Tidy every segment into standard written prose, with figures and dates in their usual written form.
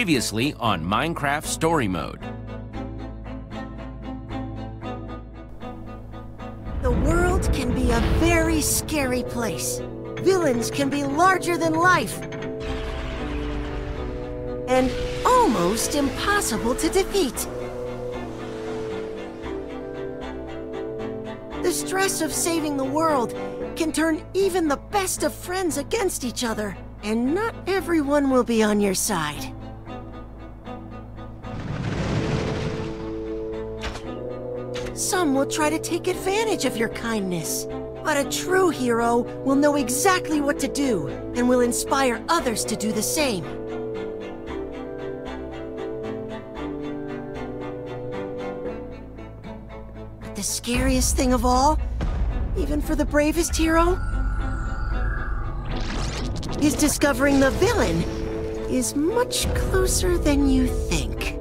Previously on Minecraft Story Mode. The world can be a very scary place. Villains can be larger than life. And almost impossible to defeat. The stress of saving the world can turn even the best of friends against each other. And not everyone will be on your side. Some will try to take advantage of your kindness. But a true hero will know exactly what to do and will inspire others to do the same. But the scariest thing of all, even for the bravest hero, is discovering the villain is much closer than you think.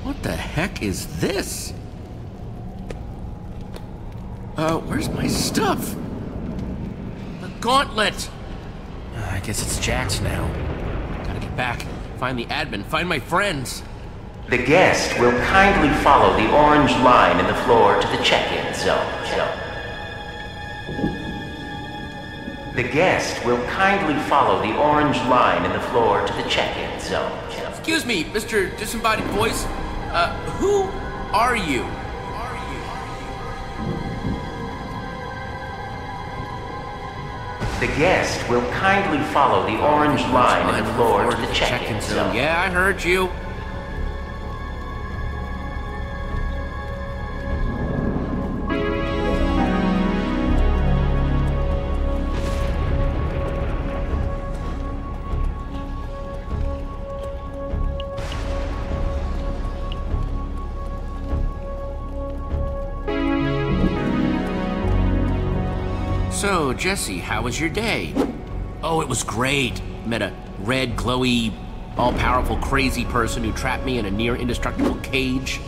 What the heck is this? Where's my stuff? The gauntlet! I guess it's Jack's now. Gotta get back, find the admin, find my friends. The guest will kindly follow the orange line in the floor to the check-in zone. The guest will kindly follow the orange line in the floor to the check-in zone. Excuse me, Mr. Disembodied Voice. Who are you? The guest will kindly follow the orange line in the floor to the check-in zone. Yeah, I heard you. So, Jesse, how was your day? Oh, it was great. Met a red, glowy, all-powerful, crazy person who trapped me in a near-indestructible cage.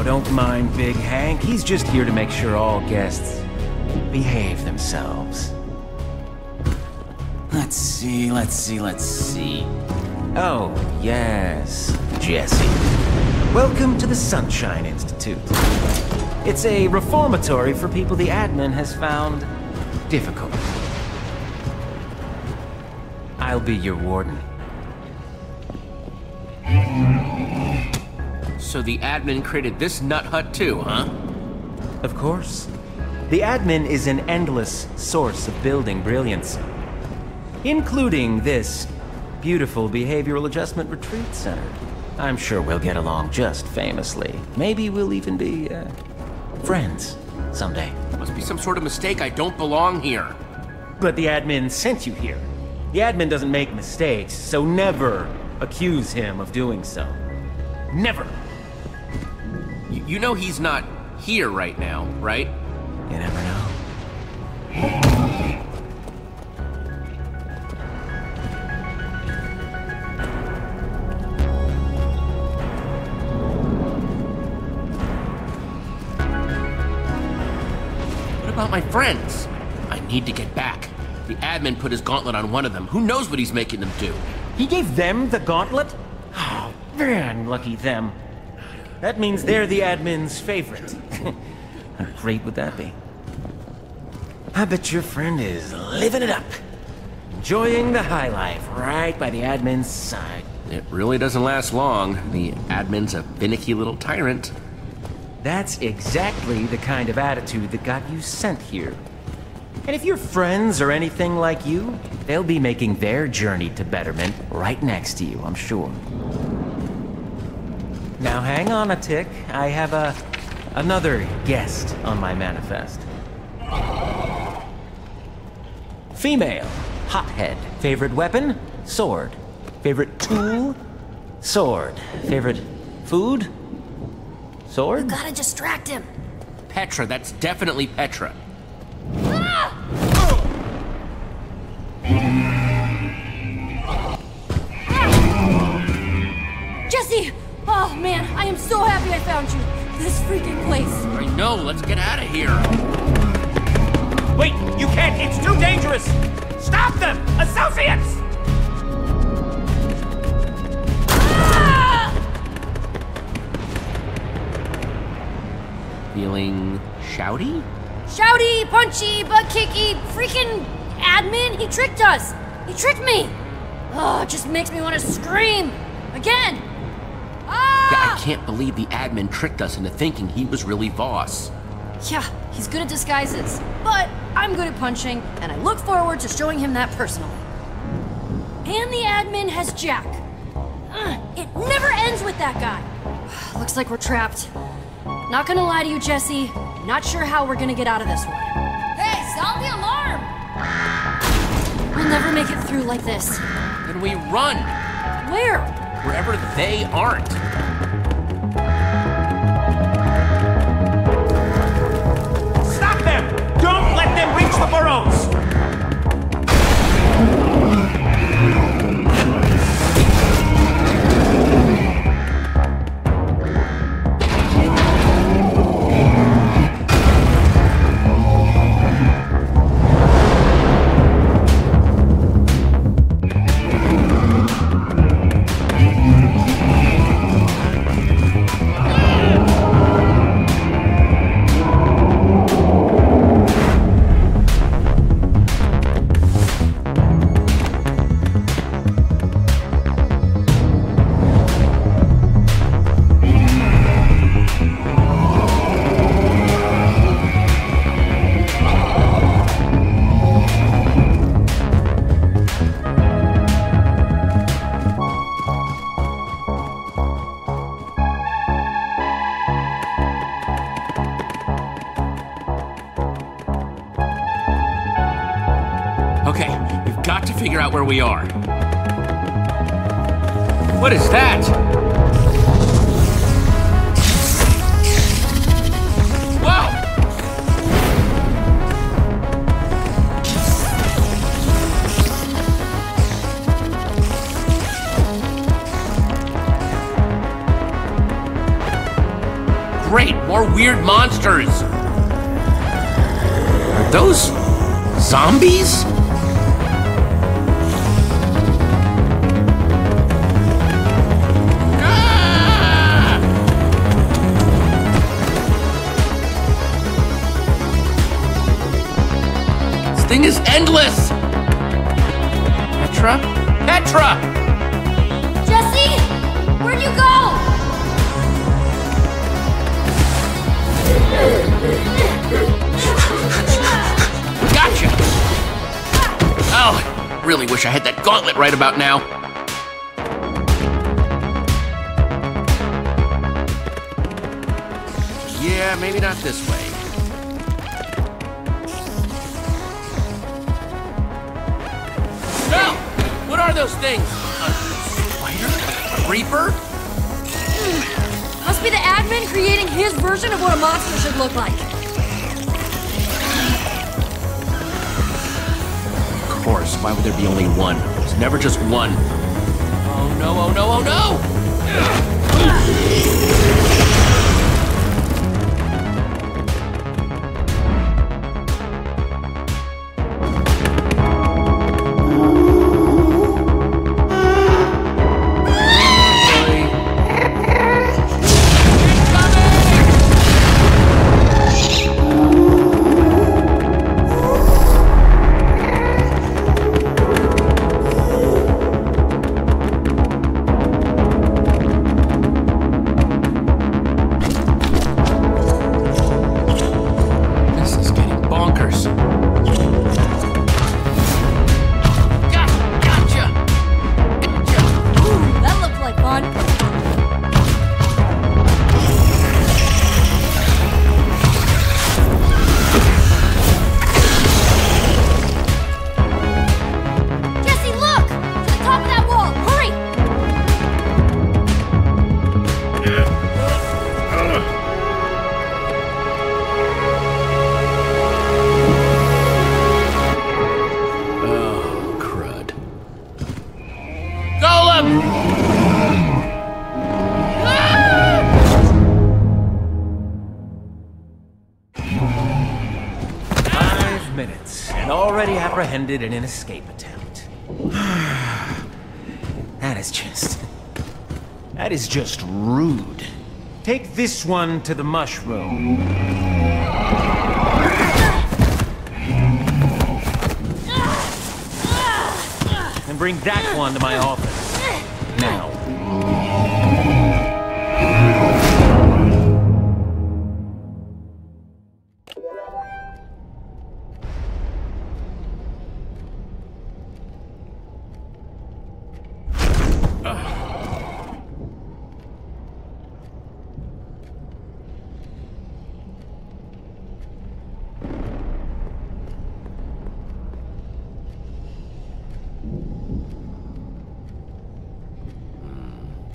Don't mind Big Hank. He's just here to make sure all guests behave themselves. Let's see. Oh, yes, Jesse. Welcome to the Sunshine Institute. It's a reformatory for people the admin has found difficult. I'll be your warden. So the admin created this nut hut too, huh? Of course. The admin is an endless source of building brilliance, including this beautiful behavioral adjustment retreat center. I'm sure we'll get along just famously. Maybe we'll even be, friends someday. Must be some sort of mistake. I don't belong here. But the admin sent you here. The admin doesn't make mistakes, so never accuse him of doing so. Never. You know he's not here right now, right? You never know. What about my friends? I need to get back. The admin put his gauntlet on one of them. Who knows what he's making them do? He gave them the gauntlet? Oh, Man, lucky them. That means they're the admin's favorite. How great would that be? I bet your friend is living it up. Enjoying the high life right by the admin's side. It really doesn't last long. The admin's a finicky little tyrant. That's exactly the kind of attitude that got you sent here. And if your friends are anything like you, they'll be making their journey to betterment right next to you, I'm sure. Now hang on a tick. I have another guest on my manifest. Female, hothead. Favorite weapon? Sword. Favorite tool? Sword. Favorite food? Sword? You gotta distract him. Petra, that's definitely Petra. Jesse! Oh man, I am so happy I found you. This freaking place. I know, let's get out of here. Wait, you can't! It's too dangerous! Stop them! Associates! Feeling shouty? Shouty, punchy, butt kicky, freaking admin, he tricked us! He tricked me! Oh, it just makes me want to scream! Again! Yeah, I can't believe the admin tricked us into thinking he was really Voss. Yeah, he's good at disguises, but I'm good at punching, and I look forward to showing him that personally. And the admin has Jack. It never ends with that guy. Looks like we're trapped. Not gonna lie to you, Jesse. Not sure how we're gonna get out of this one. Hey, sound the alarm! We'll never make it through like this. Then we run! Where? Wherever they aren't. Stop them! Don't let them reach the burrows! Okay, we've got to figure out where we are. What is that? Whoa! Great, more weird monsters! Are those zombies? Thing is endless! Petra? Petra! Jesse! Where'd you go? Gotcha! Oh, really wish I had that gauntlet right about now. Yeah, maybe not this way. What are those things? A spider? A creeper? Must be the admin creating his version of what a monster should look like. Of course, why would there be only one? There's never just one. Oh no, oh no, oh no! apprehended in an escape attempt. That is just rude. Take this one to the mushroom. And bring that one to my office. Now.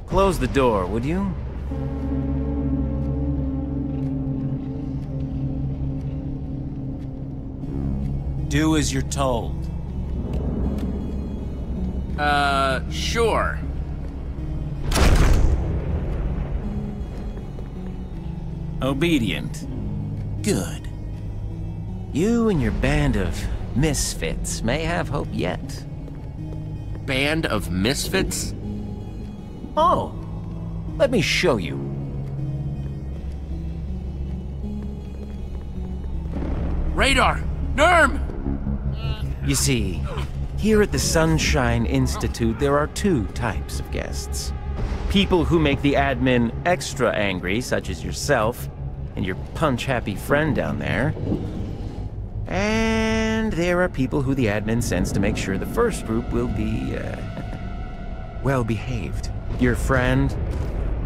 Close the door, would you? Do as you're told. Sure. Obedient. Good. You and your band of misfits may have hope yet. Band of misfits? Oh, let me show you. Radar! Nerm! You see, here at the Sunshine Institute, there are two types of guests. People who make the admin extra angry, such as yourself and your punch-happy friend down there. And there are people who the admin sends to make sure the first group will be, well-behaved. Your friend,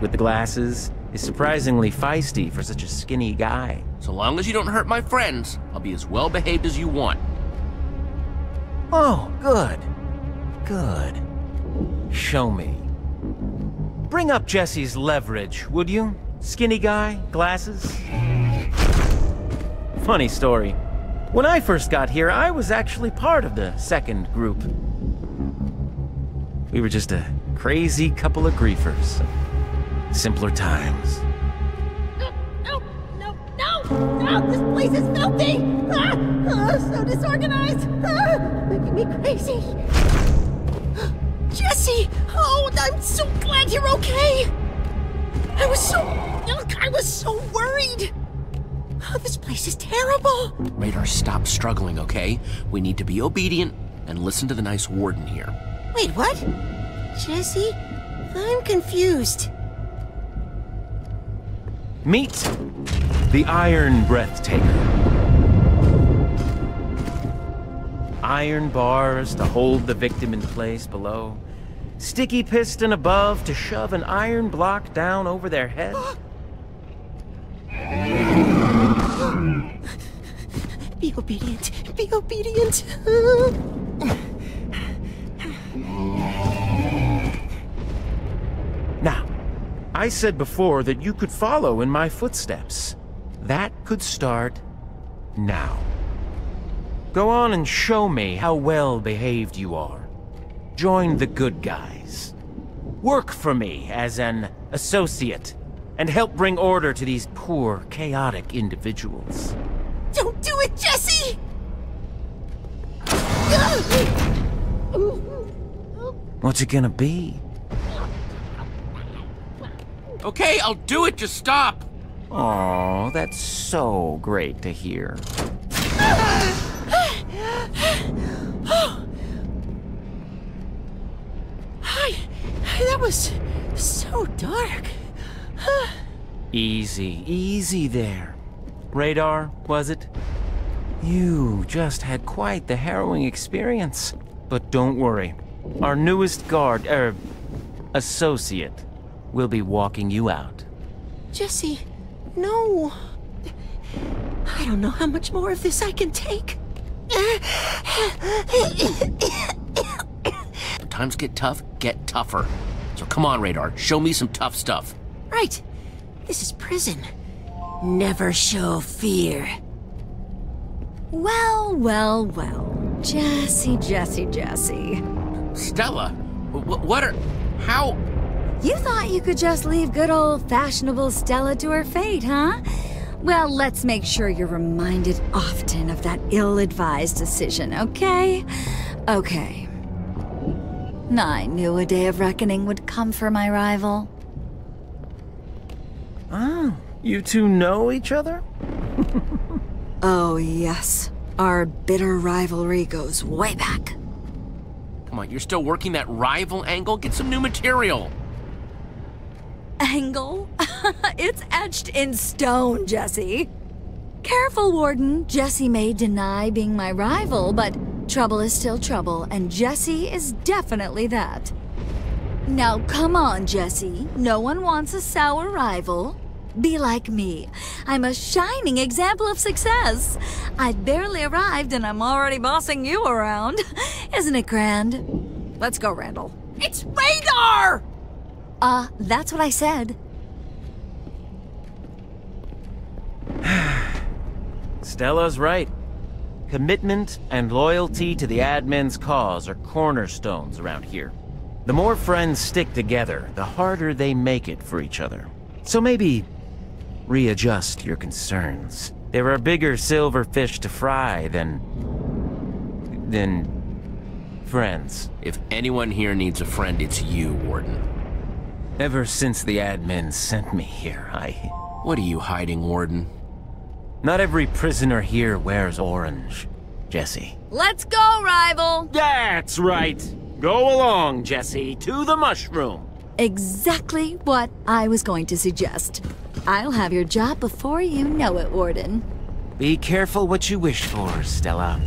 with the glasses, is surprisingly feisty for such a skinny guy. So long as you don't hurt my friends, I'll be as well-behaved as you want. Oh, good. Good. Show me. Bring up Jesse's leverage, would you? Skinny guy, glasses. Funny story. When I first got here, I was actually part of the second group. We were just a crazy couple of griefers. Simpler times. No, this place is filthy! So disorganized! Making me crazy! Jesse! Oh, I'm so glad you're okay! I was so worried! Oh, this place is terrible! Radar, stop struggling, okay? We need to be obedient and listen to the nice warden here. Wait, what? Jesse? I'm confused. Meet the Iron Breathtaker. Iron bars to hold the victim in place below. Sticky piston above to shove an iron block down over their head. Be obedient. Be obedient. Now, I said before that you could follow in my footsteps. That could start now. Go on and show me how well behaved you are. Join the good guys. Work for me as an associate and help bring order to these poor, chaotic individuals. Don't do it, Jesse! What's it gonna be? Okay, I'll do it, just stop! Oh, that's so great to hear. That was so dark. Easy, easy there. Radar, was it? You just had quite the harrowing experience. But don't worry. Our newest associate will be walking you out. Jesse, no. I don't know how much more of this I can take. When times get tough, get tougher. So come on, Radar, show me some tough stuff. Right. This is prison. Never show fear. Well, well, well. Jesse. Stella, what are... how... You thought you could just leave good old fashionable Stella to her fate, huh? Well, let's make sure you're reminded often of that ill-advised decision, okay? Okay. I knew a day of reckoning would come for my rival. Oh, you two know each other? Oh, yes. Our bitter rivalry goes way back. Come on, you're still working that rival angle? Get some new material. Angle? It's etched in stone, Jesse. Careful, Warden. Jesse may deny being my rival, but trouble is still trouble, and Jesse is definitely that. Now, come on, Jesse. No one wants a sour rival. Be like me. I'm a shining example of success. I barely arrived and I'm already bossing you around. Isn't it grand? Let's go, Randall. It's radar! That's what I said. Stella's right. Commitment and loyalty to the admin's cause are cornerstones around here. The more friends stick together, the harder they make it for each other. So maybe readjust your concerns. There are bigger silver fish to fry than friends. If anyone here needs a friend, it's you, Warden. Ever since the admin sent me here, What are you hiding, Warden? Not every prisoner here wears orange, Jesse. Let's go, rival! That's right! Go along, Jesse, to the mushroom. Exactly what I was going to suggest. I'll have your job before you know it, Warden. Be careful what you wish for, Stella.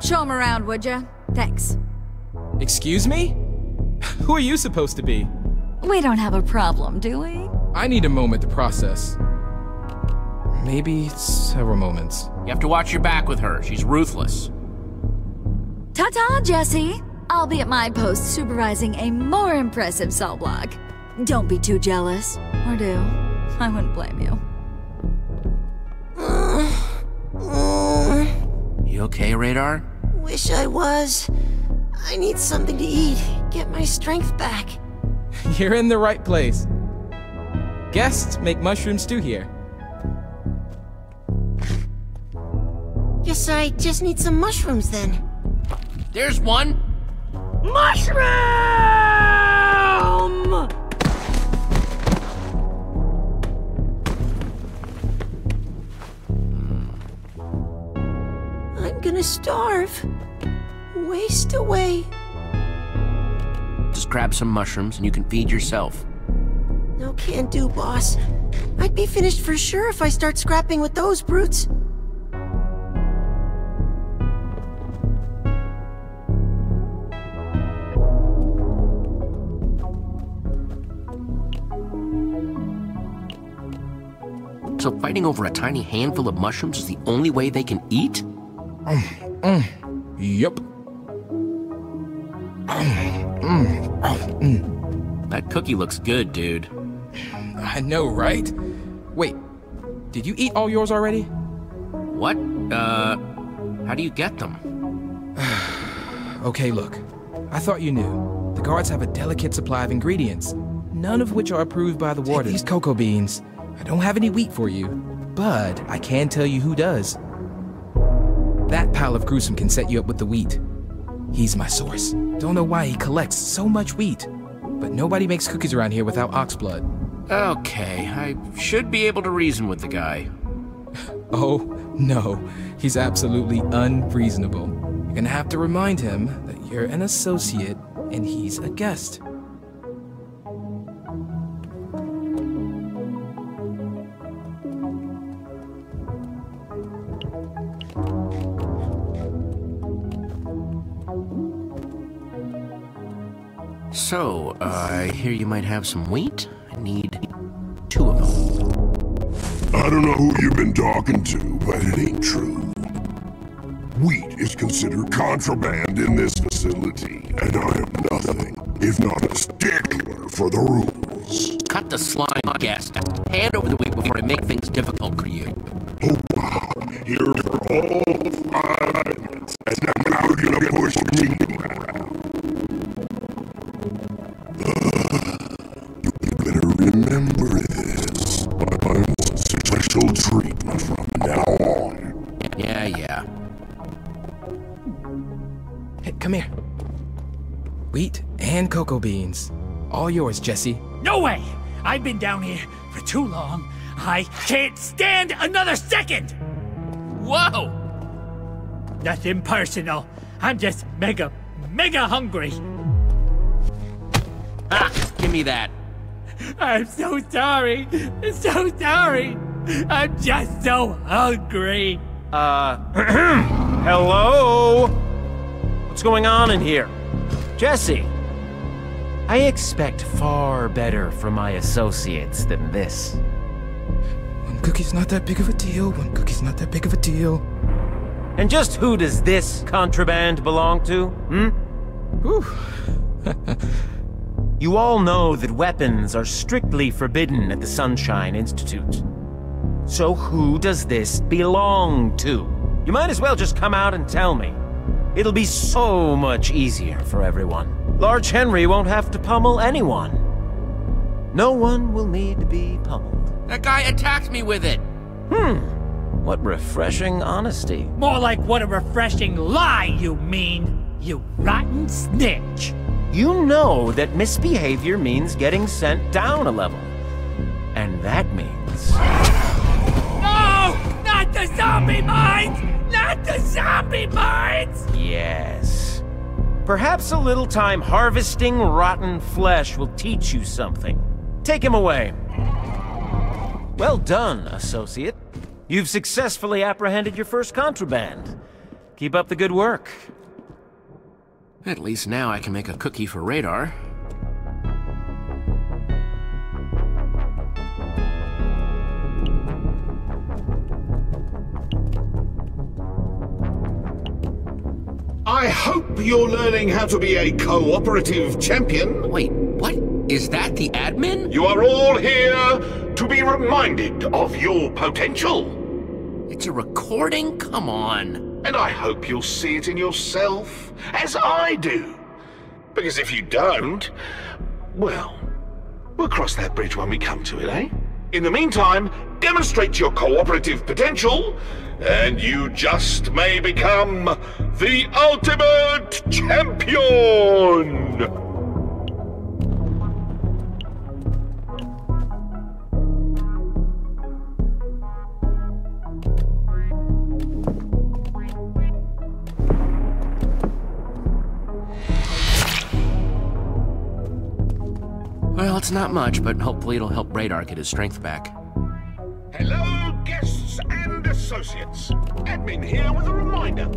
Show him around, would ya? Thanks. Excuse me? Who are you supposed to be? We don't have a problem, do we? I need a moment to process. Maybe several moments. You have to watch your back with her. She's ruthless. Ta-ta, Jesse. I'll be at my post supervising a more impressive cell block. Don't be too jealous. Or do. I wouldn't blame you. You okay, Radar? Wish I was. I need something to eat. Get my strength back. You're in the right place. Guests make mushroom stew here. Guess I just need some mushrooms then. There's one! Mushroom! I'm gonna starve. Waste away. Just grab some mushrooms and you can feed yourself. No can do, boss. I'd be finished for sure if I start scrapping with those brutes. So fighting over a tiny handful of mushrooms is the only way they can eat? Yup. That cookie looks good, dude. I know, right? Wait, did you eat all yours already? What? How do you get them? Okay, look. I thought you knew. The guards have a delicate supply of ingredients, none of which are approved by the warden. These cocoa beans. I don't have any wheat for you, but I can tell you who does. That pile of gruesome can set you up with the wheat. He's my source. Don't know why he collects so much wheat, but nobody makes cookies around here without ox blood. Okay, I should be able to reason with the guy. Oh, no. He's absolutely unreasonable. You're gonna have to remind him that you're an associate and he's a guest. So, I hear you might have some wheat. I need 2 of them. I don't know who you've been talking to, but it ain't true. Wheat is is considered contraband in this facility, and I am nothing if not a stickler for the rules. Cut the slime, guest. Hand over the weed before I make things difficult for you. Oh wow, here for all 5 minutes, and now you're gonna push me around. You better remember this. I'm special treatment from now on. Yeah. Hey, come here. Wheat and cocoa beans. All yours, Jesse. No way! I've been down here for too long. I can't stand another second! Whoa! Nothing personal. I'm just mega hungry. Ah, give me that. I'm so sorry. So sorry. I'm just so hungry. Hello? What's going on in here? Jesse, I expect far better from my associates than this. One cookie's not that big of a deal. One cookie's not that big of a deal. And just who does this contraband belong to, Whew. You all know that weapons are strictly forbidden at the Sunshine Institute. So who does this belong to? You might as well just come out and tell me. It'll be so much easier for everyone. Large Henry won't have to pummel anyone. No one will need to be pummeled. That guy attacked me with it. What refreshing honesty. More like what a refreshing lie you mean, you rotten snitch. You know that misbehavior means getting sent down a level. And that means... No! Not the zombie mines! Not the zombie mines! Yes. Perhaps a little time harvesting rotten flesh will teach you something. Take him away. Well done, associate. You've successfully apprehended your first contraband. Keep up the good work. At least now I can make a cookie for Radar. I hope you're learning how to be a cooperative champion. Wait, what? Is that the admin? You are all here to be reminded of your potential. It's a recording? Come on. And I hope you'll see it in yourself, as I do. Because if you don't, well, we'll cross that bridge when we come to it, eh? In the meantime, demonstrate your cooperative potential, and you just may become the ultimate champion! Well, it's not much, but hopefully it'll help Radar get his strength back. Hello, guests and associates. Admin here with a reminder.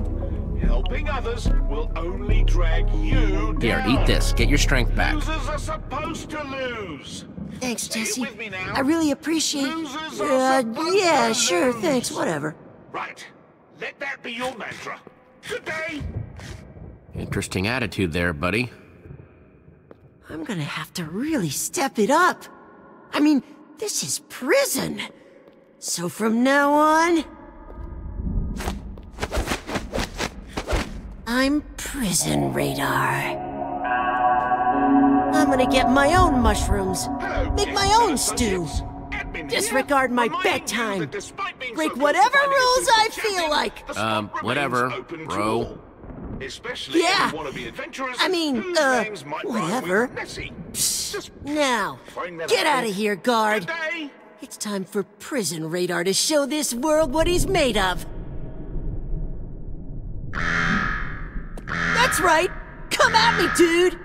Helping others will only drag you down. Here, eat this. Get your strength back. Losers are supposed to lose. Thanks, Say it Jesse. with me now. I really appreciate... Losers are supposed yeah, to sure, lose. thanks, whatever. Right. Let that be your mantra. Good day. Interesting attitude there, buddy. I'm gonna have to really step it up. I mean, this is prison. So from now on... I'm Prison Radar. I'm gonna get my own mushrooms. Hello, Make guests my and own stew. associates. Admin Disregard here, my reminding you bedtime. that despite being Break so whatever close to finding a rules I super feel champion, like. the spot whatever, remains open to bro. all. Especially Yeah. if you want to be adventurous. I mean, whose names might rhyme with whatever. messy. Just Now, throwing that get out out there. of here, guard. Good day. It's time for Prison Radar to show this world what he's made of. That's right. Come at me, dude.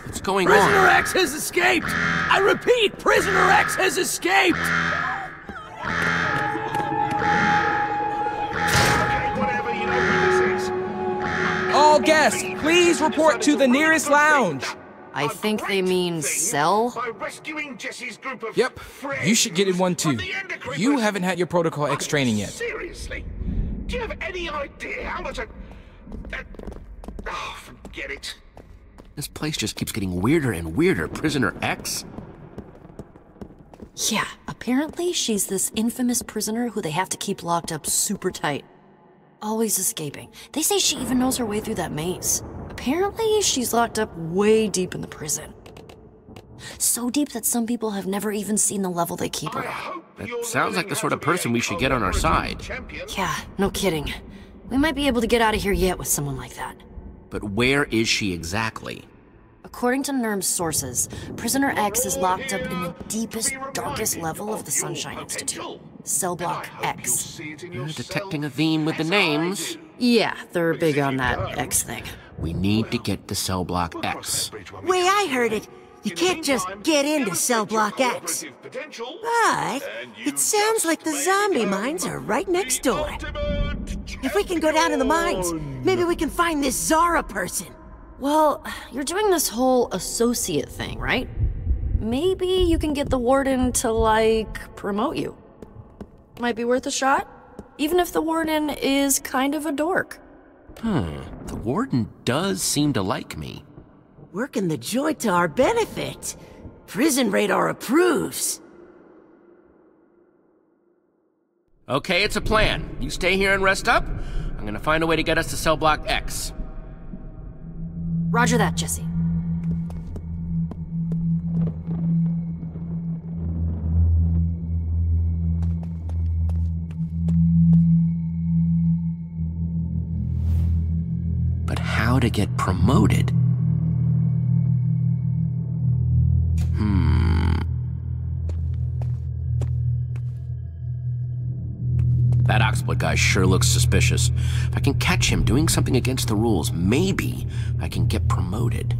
What's going Prisoner on? X has escaped! I repeat, Prisoner X has escaped! Okay, whatever, you know who this is. All guests, please report to the nearest lounge. I think they mean cell? By rescuing Jesse's group of Yep, friends you should get in one too. from the endocrine You prison. haven't had your Protocol X training yet. Seriously. Do you have any idea how much oh, forget it. This place just keeps getting weirder and weirder. Prisoner X? Yeah, apparently she's this infamous prisoner who they have to keep locked up super tight. Always escaping. They say she even knows her way through that maze. Apparently she's locked up way deep in the prison. So deep that some people have never even seen the level they keep her on. That sounds like the sort of person we should get on our side. Yeah, no kidding. We might be able to get out of here yet with someone like that. But where is she exactly? According to NERM's sources, Prisoner X is locked up in the deepest, darkest level of the Sunshine Institute. Cell Block X. You're detecting a theme with the names. Yeah, they're big on that X thing. We need to get to Cell Block X. Way I heard it, you can't just get into Cell Block X. But it sounds like the zombie mines are right next door. If we can go down in the mines, maybe we can find this Zara person. Well, you're doing this whole associate thing, right? Maybe you can get the warden to, like, promote you. Might be worth a shot, even if the warden is kind of a dork. The warden does seem to like me. Working the joint to our benefit. Prison Radar approves. Okay, it's a plan. You stay here and rest up. I'm gonna find a way to get us to Cell Block X. Roger that, Jesse. But how to get promoted? That Oxblood guy sure looks suspicious. If I can catch him doing something against the rules, maybe I can get promoted.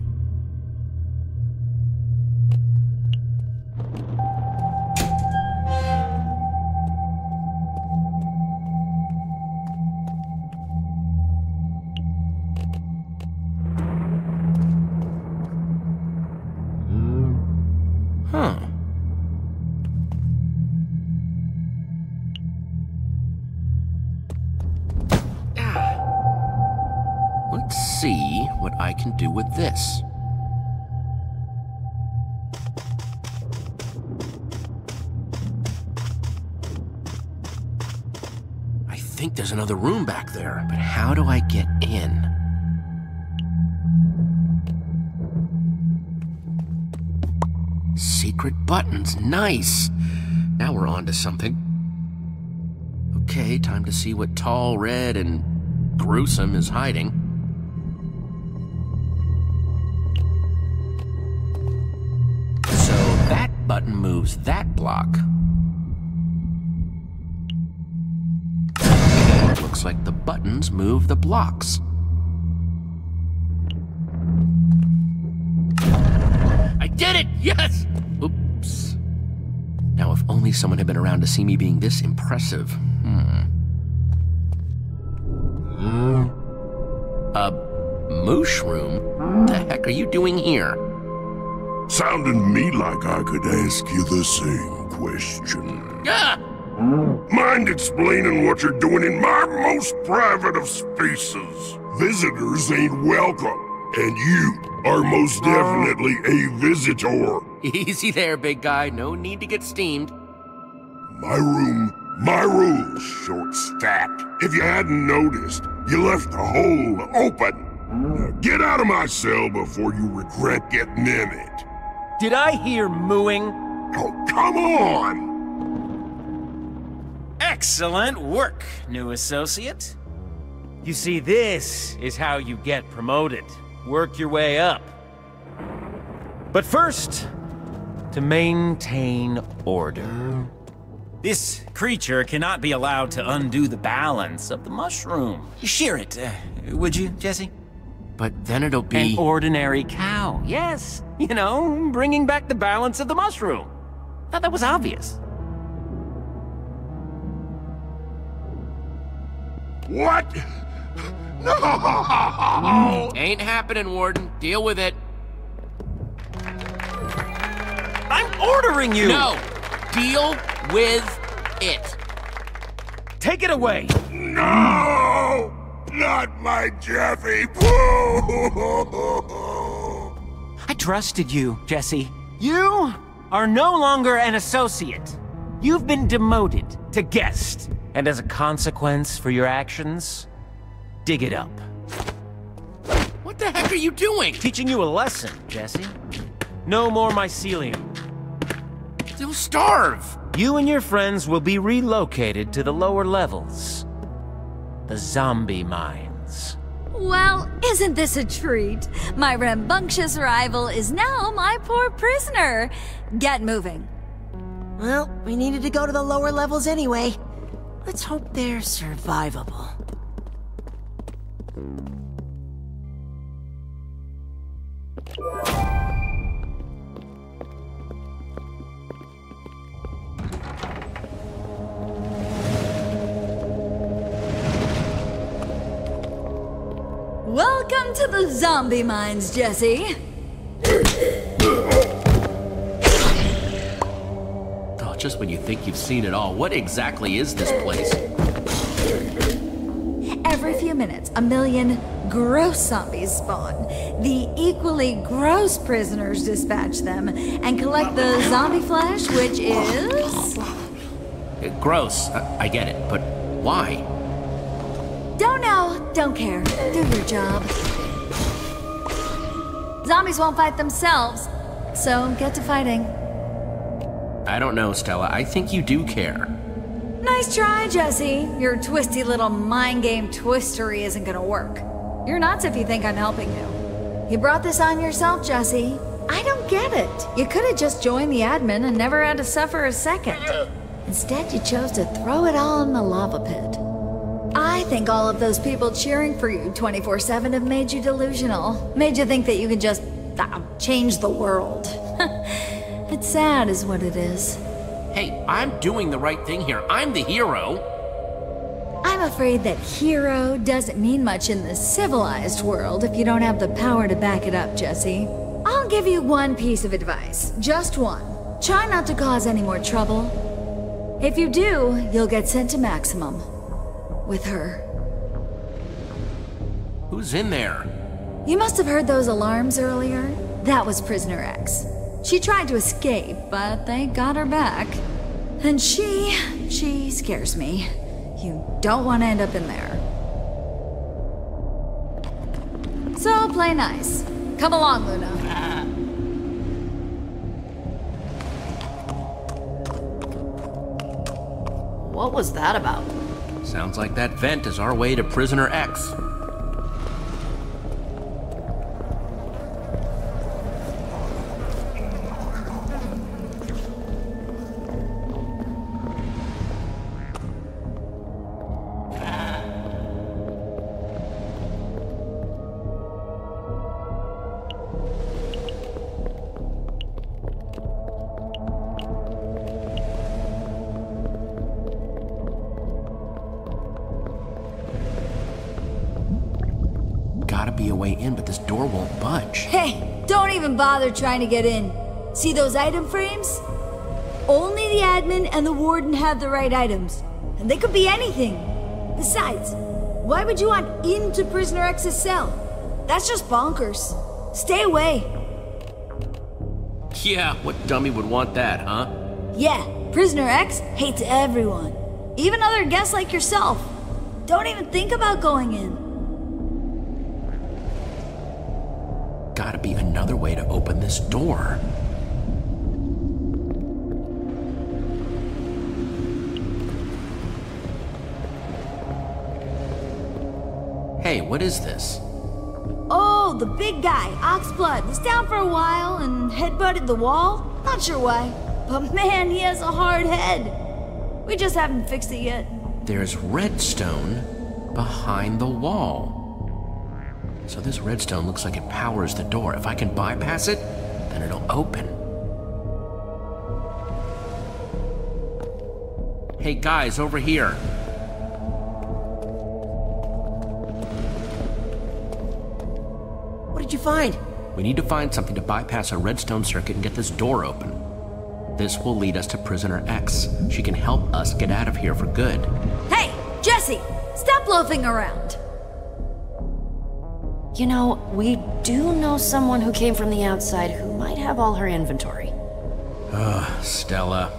Let's see what I can do with this. I think there's another room back there, but how do I get in? Secret buttons, nice! Now we're on to something. Okay, time to see what tall, red, and gruesome is hiding. So that button moves that block. Okay, looks like the buttons move the blocks. I did it! Yes! Oops. Now, if only someone had been around to see me being this impressive. A moosh room? The heck are you doing here? Sounded to me like I could ask you the same question. Ah! Mind explaining what you're doing in my most private of spaces? Visitors ain't welcome, and you are most definitely a visitor. Easy there, big guy. No need to get steamed. My room, my rules, short stack. If you hadn't noticed, you left the hole open. Now get out of my cell before you regret getting in it. Did I hear mooing? Oh, come on! Excellent work, new associate. You see, this is how you get promoted. Work your way up. But first, to maintain order. This creature cannot be allowed to undo the balance of the mushroom. Shear it, would you, Jesse? But then it'll be... An ordinary cow, yes. You know, bringing back the balance of the mushroom. Thought that was obvious. What? No! Ain't happening, Warden. Deal with it. I'm ordering you! No! Deal with it. Take it away! No! Not my Jeffy! I trusted you, Jesse. You are no longer an associate. You've been demoted to guest. And as a consequence for your actions, dig it up. What the heck are you doing? Teaching you a lesson, Jesse. No more mycelium. They'll starve. You and your friends will be relocated to the lower levels. The zombie mines. Well, isn't this a treat? My rambunctious rival is now my poor prisoner. Get moving. Well, we needed to go to the lower levels anyway. Let's hope they're survivable. Welcome to the zombie mines, Jesse. Oh, just when you think you've seen it all, what exactly is this place? Every few minutes, a million gross zombies spawn. The equally gross prisoners dispatch them and collect the zombie flesh, which is... Gross. I get it, but why? Don't know, don't care. Do your job. Zombies won't fight themselves, so get to fighting. I don't know, Stella. I think you do care. Nice try, Jesse. Your twisty little mind game twistery isn't gonna work. You're nuts if you think I'm helping you. You brought this on yourself, Jesse. I don't get it. You could have just joined the admin and never had to suffer a second. Instead, you chose to throw it all in the lava pit. I think all of those people cheering for you 24/7 have made you delusional. Made you think that you could just change the world. It's sad is what it is. Hey, I'm doing the right thing here. I'm the hero. I'm afraid that hero doesn't mean much in the civilized world if you don't have the power to back it up, Jesse. I'll give you one piece of advice. Just one. Try not to cause any more trouble. If you do, you'll get sent to maximum. With her. Who's in there? You must have heard those alarms earlier. That was Prisoner X. She tried to escape, but they got her back. And she scares me. You don't want to end up in there. So play nice. Come along, Luna. What was that about? Sounds like that vent is our way to Prisoner X. Gotta be a way in, but this door won't budge. Hey, don't even bother trying to get in. See those item frames? Only the admin and the warden have the right items. And they could be anything. Besides, why would you want into Prisoner X's cell? That's just bonkers. Stay away. Yeah, what dummy would want that, huh? Yeah, Prisoner X hates everyone. Even other guests like yourself. Don't even think about going in. Gotta be another way to open this door. Hey, what is this? Oh, the big guy, Oxblood, was down for a while and headbutted the wall. Not sure why, but man, he has a hard head. We just haven't fixed it yet. There's redstone behind the wall. So this redstone looks like it powers the door. If I can bypass it, then it'll open. Hey guys, over here. What did you find? We need to find something to bypass a redstone circuit and get this door open. This will lead us to Prisoner X. She can help us get out of here for good. Hey, Jesse, stop loafing around. You know, we do know someone who came from the outside who might have all her inventory. Stella.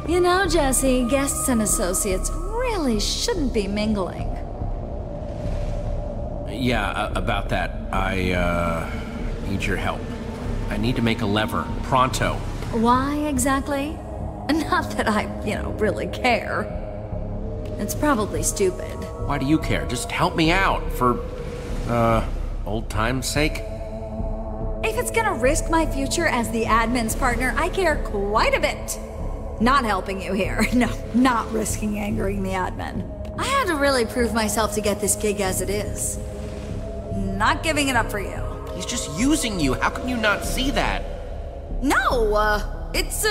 You know, Jesse, guests and associates really shouldn't be mingling. Yeah, about that. I, need your help. I need to make a lever. Pronto. Why exactly? Not that I, really care. It's probably stupid. Why do you care? Just help me out, for, old time's sake. If it's gonna risk my future as the admin's partner, I care quite a bit. Not helping you here. No, not risking angering the admin. I had to really prove myself to get this gig as it is. Not giving it up for you. He's just using you. How can you not see that? No, it's,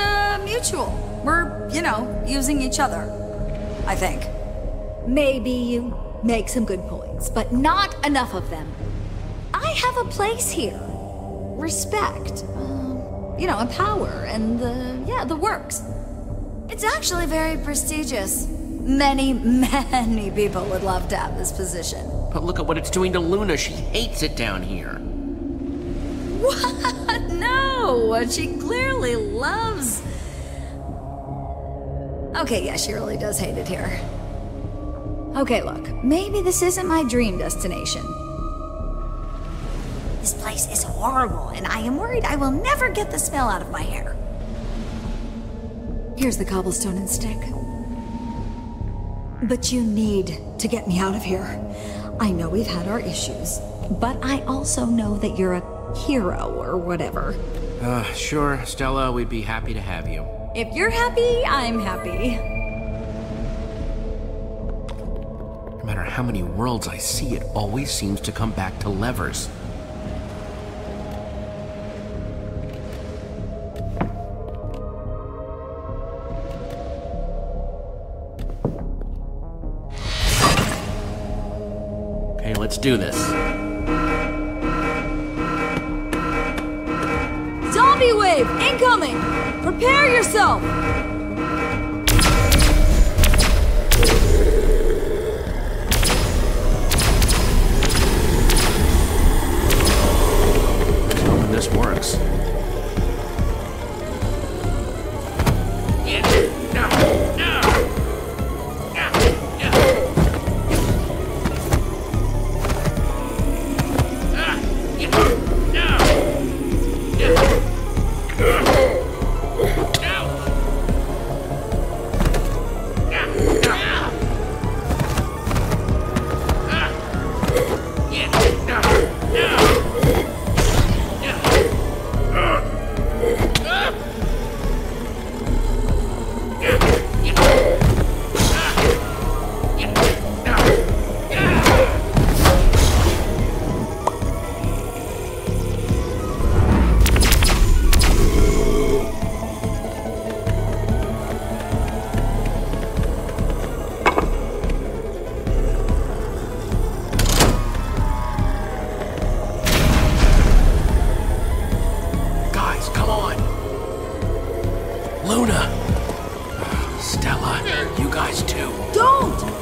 mutual. We're, using each other. I think. Maybe you make some good points, but not enough of them. I have a place here. Respect. And power, and the works. It's actually very prestigious. Many, many people would love to have this position. But look at what it's doing to Luna. She hates it down here. What? No! She clearly loves... Okay, yeah, she really does hate it here. Okay, look. Maybe this isn't my dream destination. This place is horrible, and I am worried I will never get the smell out of my hair. Here's the cobblestone and stick. But you need to get me out of here. I know we've had our issues, but I also know that you're a hero or whatever. Sure, Stella, we'd be happy to have you. If you're happy, I'm happy. No matter how many worlds I see, it always seems to come back to levers. Okay, let's do this. Zombie wave incoming! Prepare yourself! Let's hope this works.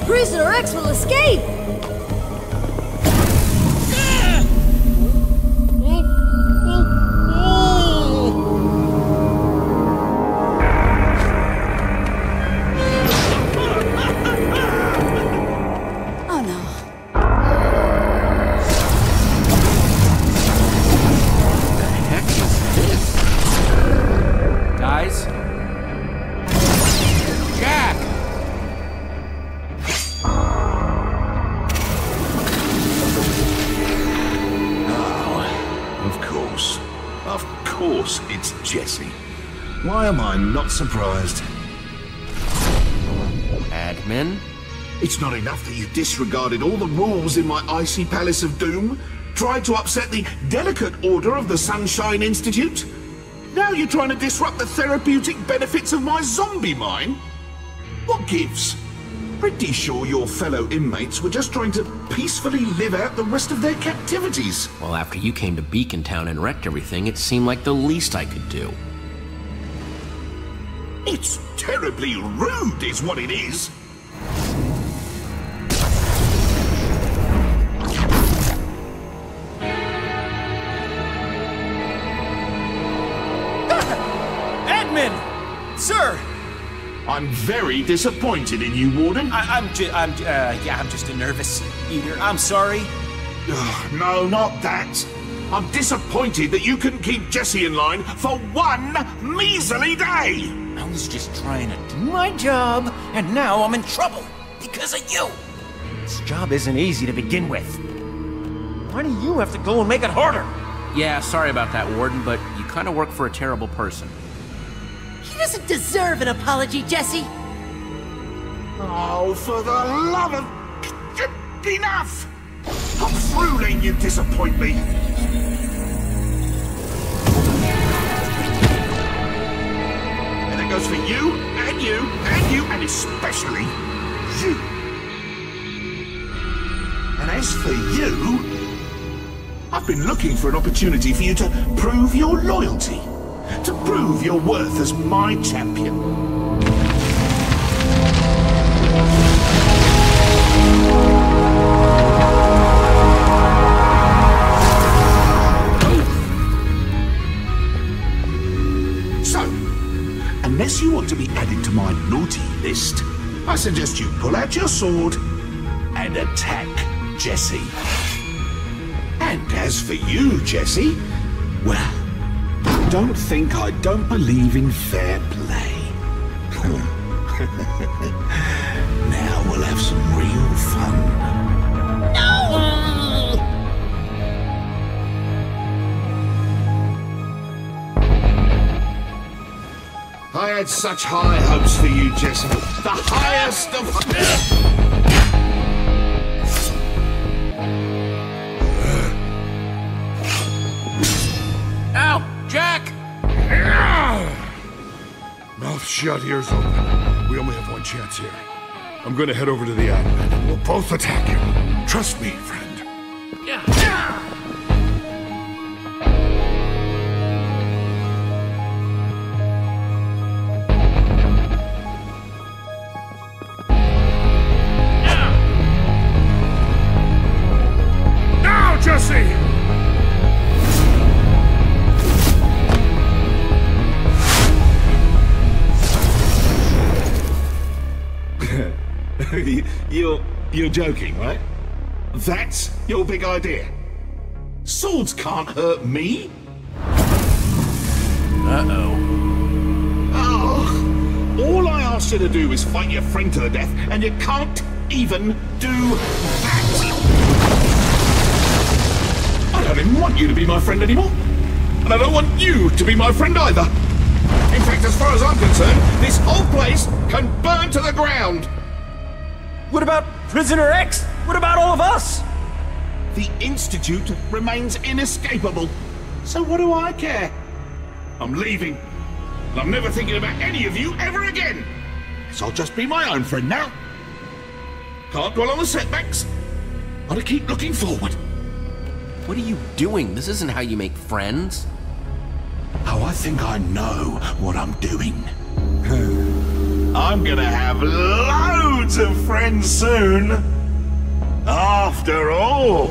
Prisoner X will escape! Oh no. What the heck is this? Guys? Jack! Of course, it's Jesse. Why am I not surprised? Admin? It's not enough that you disregarded all the rules in my icy palace of doom, tried to upset the delicate order of the Sunshine Institute. Now you're trying to disrupt the therapeutic benefits of my zombie mine? What gives? Pretty sure your fellow inmates were just trying to peacefully live out the rest of their captivities. Well, after you came to Beacon Town and wrecked everything, it seemed like the least I could do. It's terribly rude, is what it is. Admin! Sir! I'm very disappointed in you, Warden. I'm just a nervous eater. I'm sorry. No, not that. I'm disappointed that you couldn't keep Jesse in line for one measly day. I was just trying to do my job, and now I'm in trouble because of you. This job isn't easy to begin with. Why do you have to go and make it harder? Yeah, sorry about that, Warden, but you kind of work for a terrible person. He doesn't deserve an apology, Jesse. Oh, for the love of... Enough! I'm through letting you disappoint me. And that goes for you, and you, and you, and especially you. And as for you, I've been looking for an opportunity for you to prove your loyalty. To prove your worth as my champion. So, unless you want to be added to my naughty list, I suggest you pull out your sword and attack Jesse. And as for you, Jesse, well, don't think I don't believe in fair play. Now we'll have some real fun. No! I had such high hopes for you, Jesse. The highest of... Jack! Mouth shut, ears open. We only have one chance here. I'm gonna head over to the admin and we'll both attack him. Trust me, friend. Now, Jesse! You're joking, right? That's your big idea. Swords can't hurt me. Oh, all I asked you to do is fight your friend to the death, and you can't even do that. I don't even want you to be my friend anymore. And I don't want you to be my friend either. In fact, as far as I'm concerned, this whole place can burn to the ground. What about Prisoner X? What about all of us? The Institute remains inescapable. So what do I care? I'm leaving. And I'm never thinking about any of you ever again. So I'll just be my own friend now. Can't dwell on the setbacks. Gotta keep looking forward. What are you doing? This isn't how you make friends. Oh, I think I know what I'm doing. I'm gonna have loads of friends soon. After all.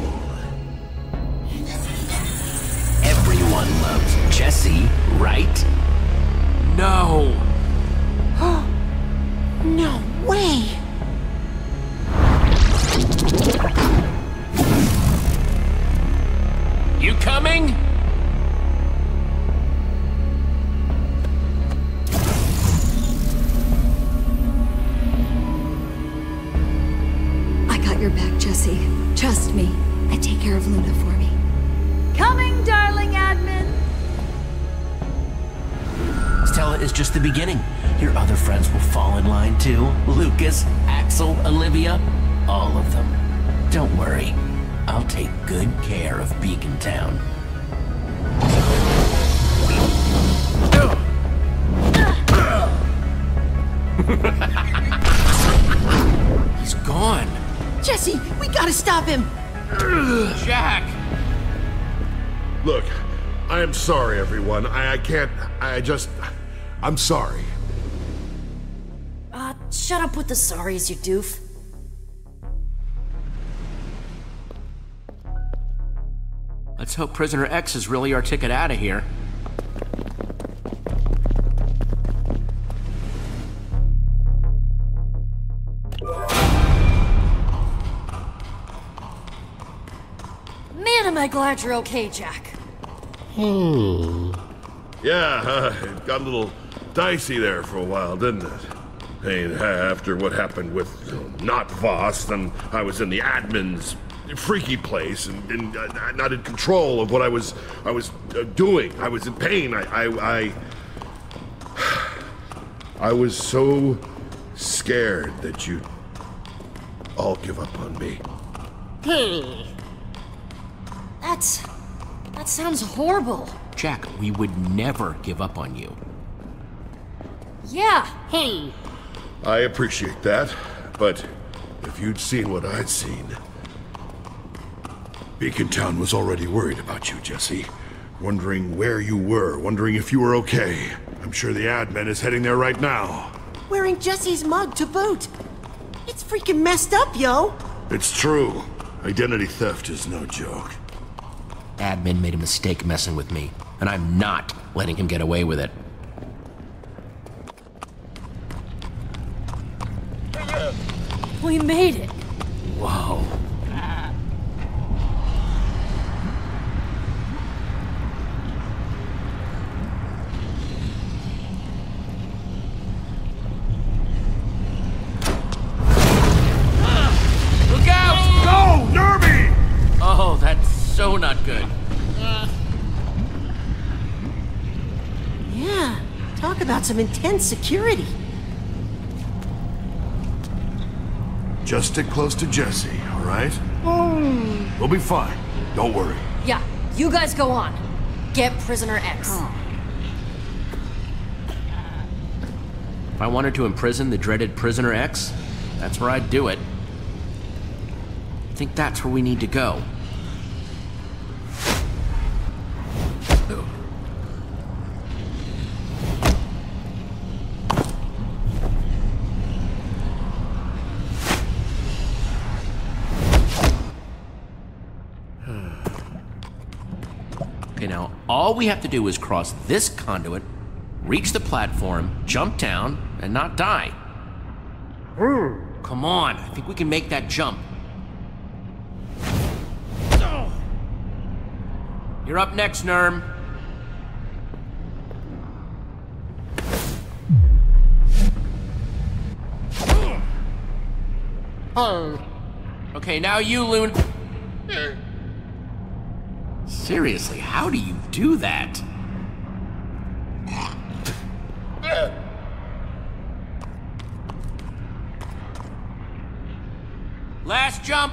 Everyone loves Jesse, right? No. No way. You coming? Your back, Jesse. Trust me. And take care of Luna for me. Coming, darling admin. Stella is just the beginning. Your other friends will fall in line too. Lucas, Axel, Olivia, all of them. Don't worry, I'll take good care of Beacon Town. He's gone. Jesse, we gotta stop him. Jack! Look, I am sorry, everyone. I'm sorry. Shut up with the sorries, you doof. Let's hope Prisoner X is really our ticket out of here. Man, am I glad you're okay, Jack. Yeah, it got a little dicey there for a while, didn't it? Hey, after what happened with not Voss, then I was in the admin's freaky place and not in control of what I was doing. I was in pain. I was so scared that you'd all give up on me. That sounds horrible. Jack, we would never give up on you. Yeah. I appreciate that, but if you'd seen what I'd seen... Beacon Town was already worried about you, Jesse. Wondering where you were, wondering if you were okay. I'm sure the admin is heading there right now. Wearing Jesse's mug to boot. It's freaking messed up, yo. It's true. Identity theft is no joke. Admin made a mistake messing with me, and I'm not letting him get away with it. We made it. Whoa. Look out! No! Nerby! Oh, that's so not good. Yeah, talk about some intense security. Just stick close to Jesse, all right? We'll be fine. Don't worry. Yeah, you guys go on. Get Prisoner X. If I wanted to imprison the dreaded Prisoner X, that's where I'd do it. I think that's where we need to go. Okay, now, all we have to do is cross this conduit, reach the platform, jump down, and not die. Come on, I think we can make that jump. You're up next, Nerm. Okay, now you, Loon. Seriously, how do you do that? Last jump.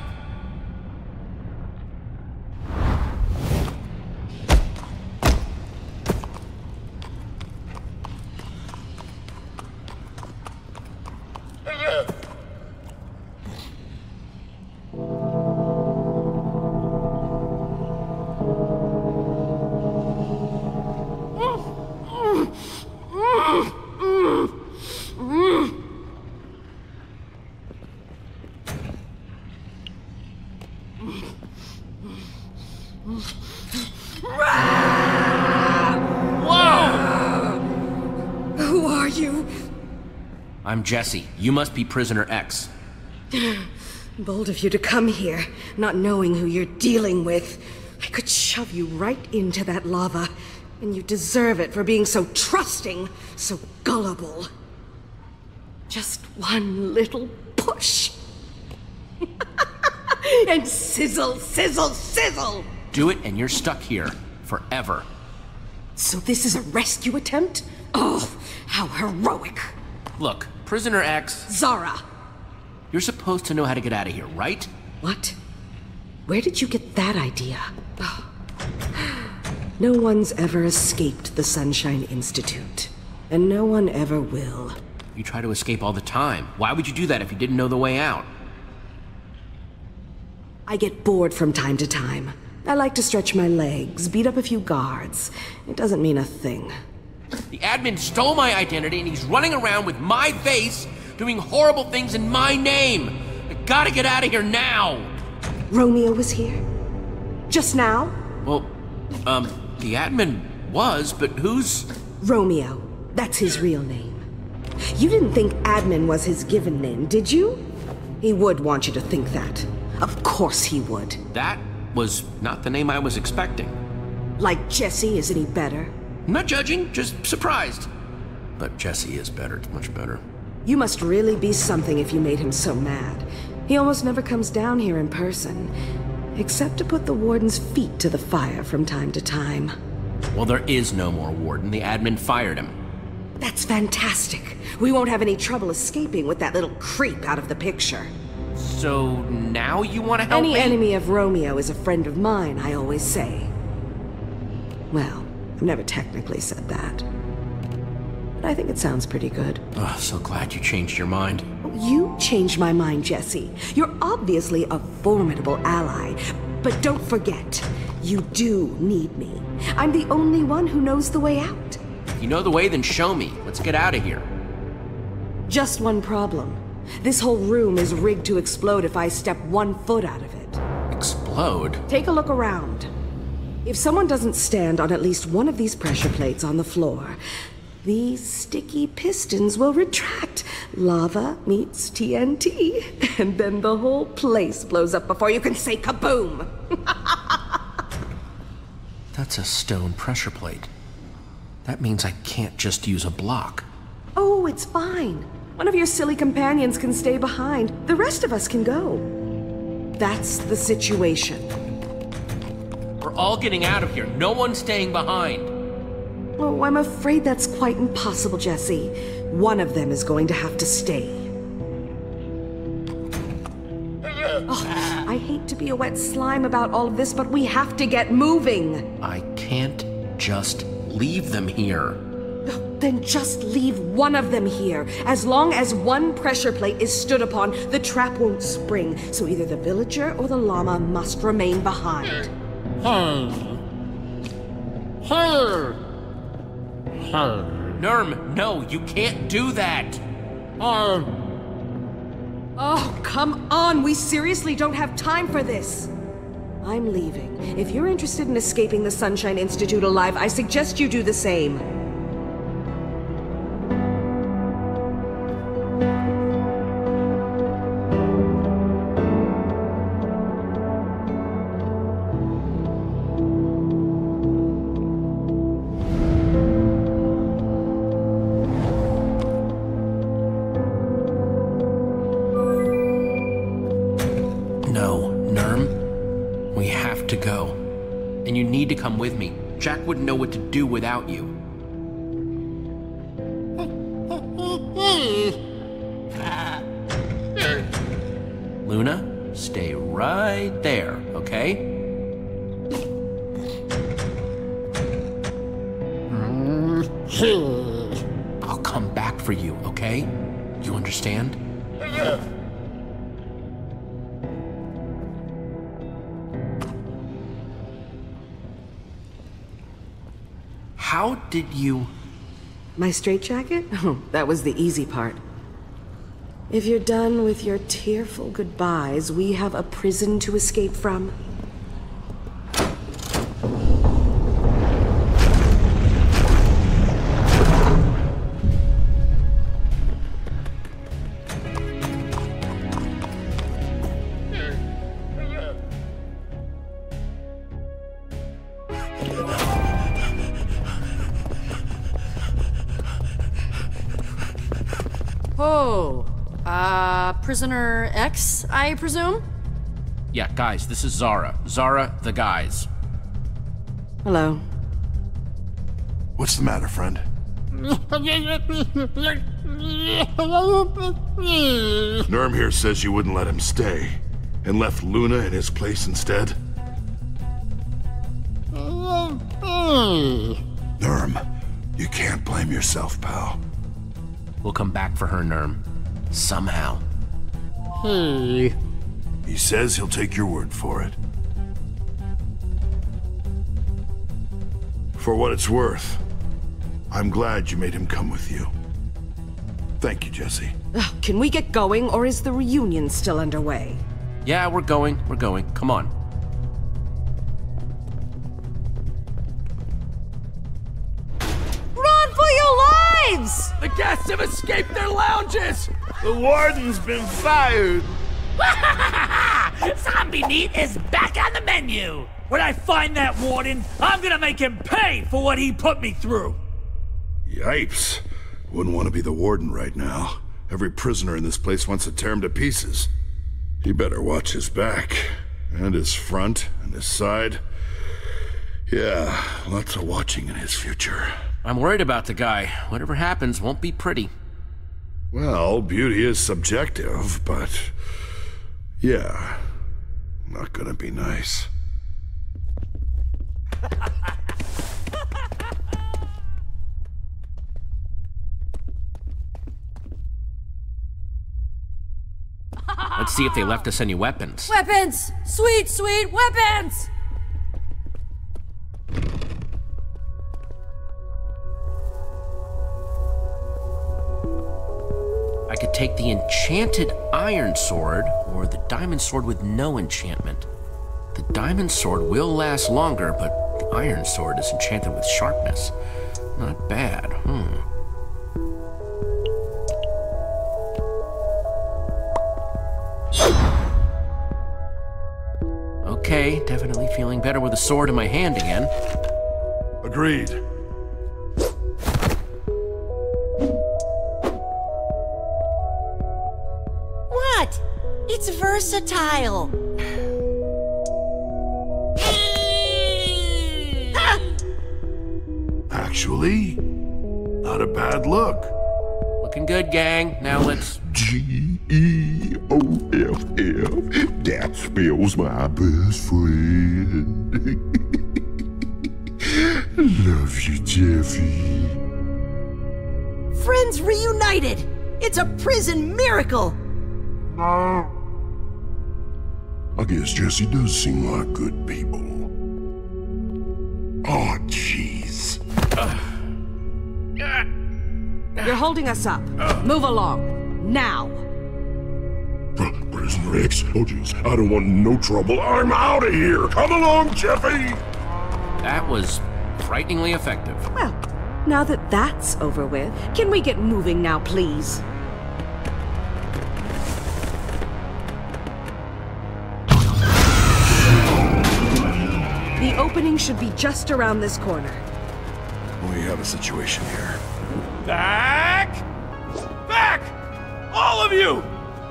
Who are you? I'm Jesse. You must be Prisoner X. Bold of you to come here, not knowing who you're dealing with. I could shove you right into that lava, and you deserve it for being so trusting, so gullible. Just one little push. And sizzle, sizzle, sizzle! Do it and you're stuck here forever. So this is a rescue attempt? Oh, how heroic. Look, Prisoner X... Zara! You're supposed to know how to get out of here, right? What? Where did you get that idea? Oh. No one's ever escaped the Sunshine Institute. And no one ever will. You try to escape all the time. Why would you do that if you didn't know the way out? I get bored from time to time. I like to stretch my legs, beat up a few guards. It doesn't mean a thing. The admin stole my identity and he's running around with my face, doing horrible things in my name. I gotta get out of here now! Romeo was here? Just now? Well, the admin was, but who's... Romeo. That's his real name. You didn't think admin was his given name, did you? He would want you to think that. Of course he would. That was not the name I was expecting. Like Jesse is any better? I'm not judging, just surprised. But Jesse is better, it's much better. You must really be something if you made him so mad. He almost never comes down here in person, except to put the warden's feet to the fire from time to time. Well, there is no more warden. The admin fired him. That's fantastic. We won't have any trouble escaping with that little creep out of the picture. So now you want to help me? Any enemy of Romeo is a friend of mine, I always say. Well, I've never technically said that. But I think it sounds pretty good. Oh, so glad you changed your mind. You changed my mind, Jesse. You're obviously a formidable ally. But don't forget, you do need me. I'm the only one who knows the way out. If you know the way, then show me. Let's get out of here. Just one problem. This whole room is rigged to explode if I step 1 foot out of it. Explode? Take a look around. If someone doesn't stand on at least one of these pressure plates on the floor, these sticky pistons will retract. Lava meets TNT, and then the whole place blows up before you can say kaboom! That's a stone pressure plate. That means I can't just use a block. Oh, it's fine. One of your silly companions can stay behind. The rest of us can go. That's the situation. We're all getting out of here. No one's staying behind. Oh, I'm afraid that's quite impossible, Jesse. One of them is going to have to stay. Oh, I hate to be a wet slime about all of this, but we have to get moving. I can't just leave them here. Then just leave one of them here. As long as one pressure plate is stood upon, the trap won't spring. So either the villager or the llama must remain behind. Nurm, no, you can't do that. Oh, come on. We seriously don't have time for this. I'm leaving. If you're interested in escaping the Sunshine Institute alive, I suggest you do the same. To come with me. Jack wouldn't know what to do without you. Luna, stay right there, okay? I'll come back for you, okay? You understand? How did you... My straitjacket? Oh, that was the easy part. If you're done with your tearful goodbyes, we have a prison to escape from. Prisoner X, I presume? Yeah, guys, this is Zara. Zara, the guys. Hello. What's the matter, friend? Nurm here says you wouldn't let him stay, and left Luna in his place instead? Nurm, you can't blame yourself, pal. We'll come back for her, Nurm. Somehow. He says he'll take your word for it. For what it's worth, I'm glad you made him come with you. Thank you, Jesse. Can we get going, or is the reunion still underway? Yeah, we're going. Come on. Run for your lives! The guests have escaped their lounges! The warden's been fired. Zombie meat is back on the menu! When I find that warden, I'm gonna make him pay for what he put me through! Yipes. Wouldn't want to be the warden right now. Every prisoner in this place wants to tear him to pieces. He better watch his back, and his front, and his side. Yeah, lots of watching in his future. I'm worried about the guy. Whatever happens won't be pretty. Well, beauty is subjective, but... yeah, not gonna be nice. Let's see if they left us any weapons. Weapons! Sweet, sweet weapons! I could take the enchanted iron sword, or the diamond sword with no enchantment. The diamond sword will last longer, but the iron sword is enchanted with sharpness. Not bad, Okay, definitely feeling better with a sword in my hand again. Agreed. What? It's versatile. Actually, not a bad look. Looking good, gang. Now let's... Geoff. That spells my best friend. Love you, Jeffy. Friends reunited. It's a prison miracle. I guess Jesse does seem like good people. Oh, jeez. You're holding us up. Move along. Now. Prisoner X. Oh, jeez. I don't want no trouble. I'm out of here. Come along, Jeffy. That was frighteningly effective. Well, now that that's over with, can we get moving now, please? The opening should be just around this corner. We have a situation here. Back! Back! All of you!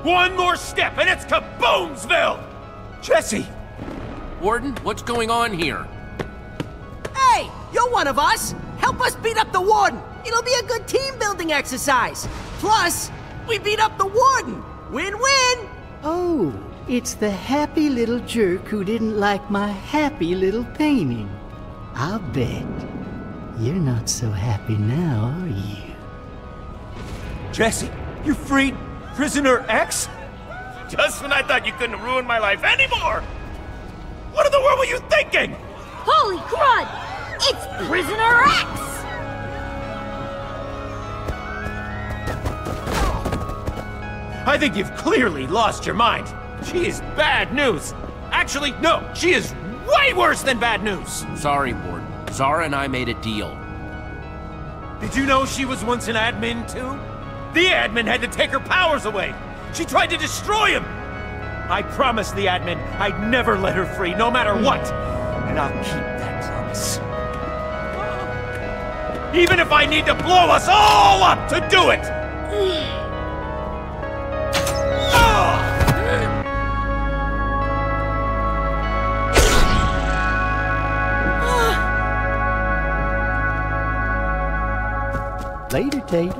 One more step and it's kaboomsville! Jesse! Warden, what's going on here? Hey, you're one of us. Help us beat up the warden. It'll be a good team-building exercise. Plus, we beat up the warden. Win-win. Oh, it's the happy little jerk who didn't like my happy little painting. I'll bet. You're not so happy now, are you? Jesse, you freed Prisoner X? Just when I thought you couldn't ruin my life anymore! What in the world were you thinking? Holy crud! It's Prisoner X! I think you've clearly lost your mind. She is bad news. Actually, no, she is way worse than bad news. Sorry, Warden. Zara and I made a deal. Did you know she was once an admin, too? The admin had to take her powers away. She tried to destroy him. I promised the admin I'd never let her free, no matter what. And I'll keep that promise. Even if I need to blow us all up to do it! Later, Tater.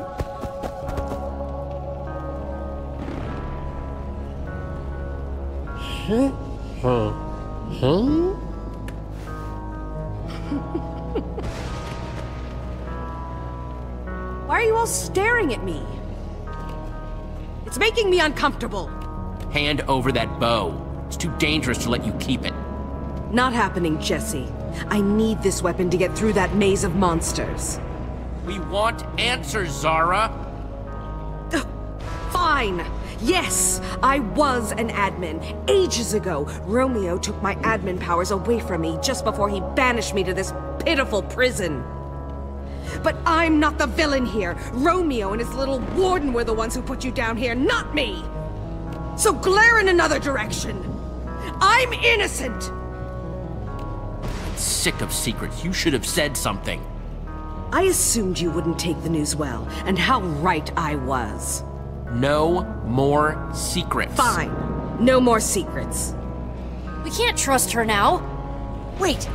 Why are you all staring at me? It's making me uncomfortable. Hand over that bow. It's too dangerous to let you keep it. Not happening, Jesse. I need this weapon to get through that maze of monsters. We want answers, Zara. Fine. Yes, I was an admin. Ages ago, Romeo took my admin powers away from me just before he banished me to this pitiful prison. But I'm not the villain here. Romeo and his little warden were the ones who put you down here, not me. So glare in another direction. I'm innocent. I'm sick of secrets. You should have said something. I assumed you wouldn't take the news well, and how right I was. No more secrets. Fine. No more secrets. We can't trust her now. Wait,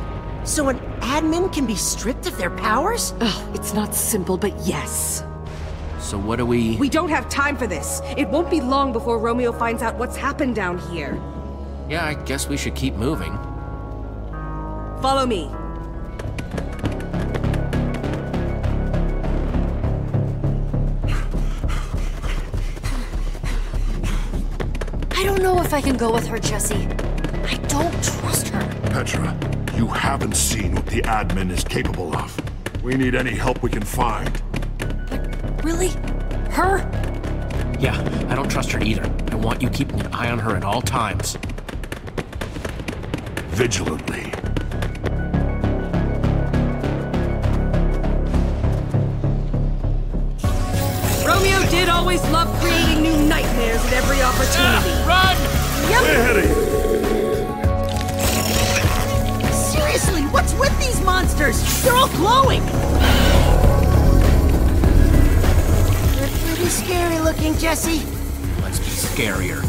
so an admin can be stripped of their powers? Oh, it's not simple, but yes. So what do we... We don't have time for this. It won't be long before Romeo finds out what's happened down here. Yeah, I guess we should keep moving. Follow me. I don't know if I can go with her, Jesse. I don't trust her. Petra, you haven't seen what the admin is capable of. We need any help we can find. But really? Her? Yeah, I don't trust her either. I want you keeping an eye on her at all times. Vigilantly. Romeo did always love creating new nightmares at every opportunity. Run! Yep. Way ahead of you. Seriously, what's with these monsters? They're all glowing! They're pretty scary looking, Jesse. Let's be scarier.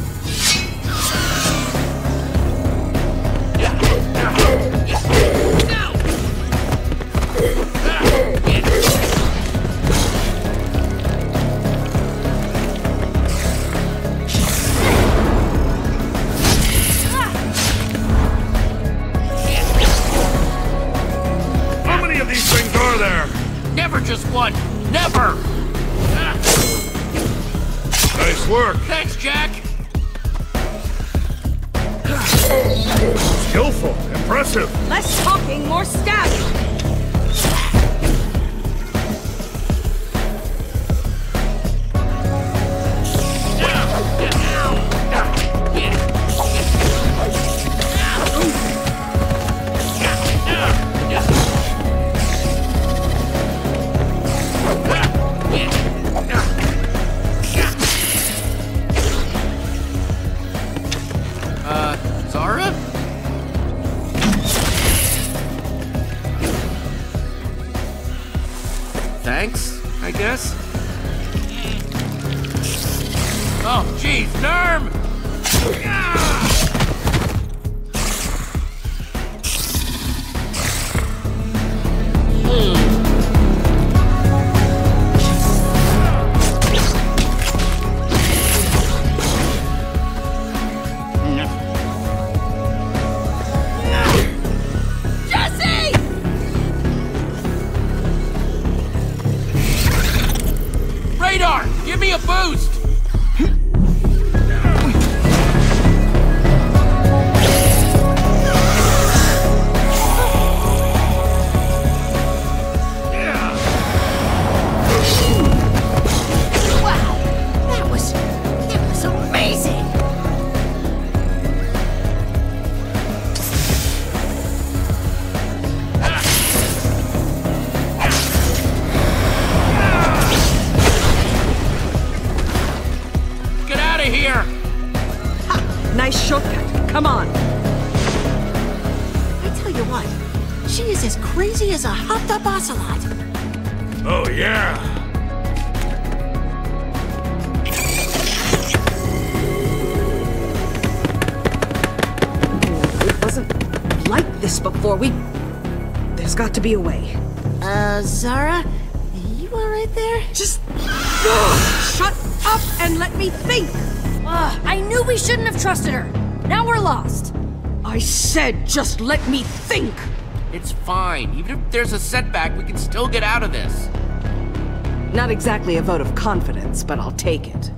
How many of these things are there? Never just one! Never! Nice work. Thanks, Jack! Skillful. Impressive. Less talking, more stabbing. Zara? Thanks, I guess. Oh, jeez, Nerm! Radar! Give me a boost! Wow, that was amazing! Get out of here! Ha! Nice shortcut. Come on. I tell you what, she is as crazy as a hopped up ocelot. Oh, yeah. It wasn't like this before. There's got to be a way. Zara, you You all right there? Just shut up and let me think! I knew we shouldn't have trusted her. Now we're lost. I said just let me think! It's fine. Even if there's a setback, we can still get out of this. Not exactly a vote of confidence, but I'll take it.